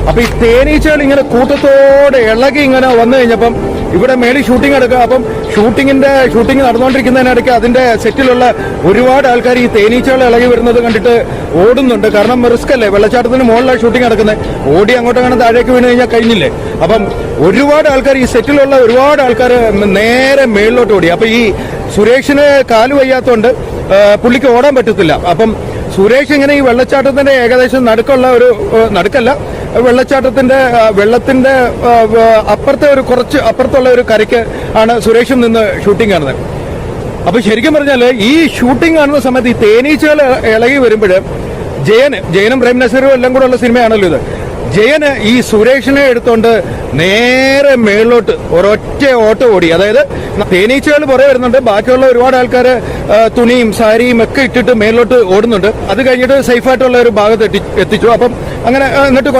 അപ്പൊ ഈ തേനീച്ചകൾ ഇങ്ങനെ കൂട്ടത്തോടെ ഇളകി ഇങ്ങനെ വന്നു കഴിഞ്ഞപ്പം ഇവിടെ മേളിൽ ഷൂട്ടിംഗ് എടുക്കുക. അപ്പം ഷൂട്ടിംഗ് നടന്നുകൊണ്ടിരിക്കുന്നതിനിടയ്ക്ക് അതിന്റെ സെറ്റിലുള്ള ഒരുപാട് ആൾക്കാർ ഈ തേനീച്ചകൾ ഇളകി വരുന്നത് കണ്ടിട്ട് ഓടുന്നുണ്ട്. കാരണം റിസ്ക് അല്ലേ, വെള്ളച്ചാട്ടത്തിന് മുകളിലാണ് ഷൂട്ടിംഗ് നടക്കുന്നത്. ഓടി അങ്ങോട്ടങ്ങനെ താഴേക്ക് വീണ് കഴിഞ്ഞാൽ കഴിഞ്ഞില്ലേ. അപ്പം ഒരുപാട് ആൾക്കാർ, ഈ സെറ്റിലുള്ള ഒരുപാട് ആൾക്കാർ നേരെ മേളിലോട്ട് ഓടി. അപ്പൊ ഈ സുരേഷിന് കാല് വയ്യാത്തോണ്ട് പുള്ളിക്ക് ഓടാൻ പറ്റത്തില്ല. അപ്പം സുരേഷ് ഇങ്ങനെ ഈ വെള്ളച്ചാട്ടത്തിന്റെ ഏകദേശം നടുക്കല്ല, വെള്ളത്തിന്റെ കുറച്ച് അപ്പുറത്തുള്ള ഒരു കരയ്ക്ക് ആണ് സുരേഷും നിന്ന് ഷൂട്ടിംഗ് കാണുന്നത്. അപ്പൊ ശരിക്കും പറഞ്ഞാൽ ഈ ഷൂട്ടിംഗ് കാണുന്ന സമയത്ത് ഈ തേനീച്ചകൾ ഇളകി വരുമ്പോൾ ജയനും പ്രേം നസീറും എല്ലാം കൂടെ ഉള്ള സിനിമയാണല്ലോ ഇത്. ജയന് ഈ സുരേഷിനെ എടുത്തോണ്ട് നേരെ മേളിലോട്ട് ഒരൊറ്റ ഓട്ടം ഓടി. അതായത് തേനീച്ചകൾ പുറകെ വരുന്നുണ്ട്, ബാക്കിയുള്ള ഒരുപാട് ആൾക്കാർ തുണിയും സാരിയും ഒക്കെ ഇട്ടിട്ട് മേളിലോട്ട് ഓടുന്നുണ്ട്. അത് കഴിഞ്ഞിട്ട് സേഫായിട്ടുള്ള ഒരു ഭാഗത്ത് എത്തിച്ചു. അപ്പം അങ്ങനെ എന്നിട്ട്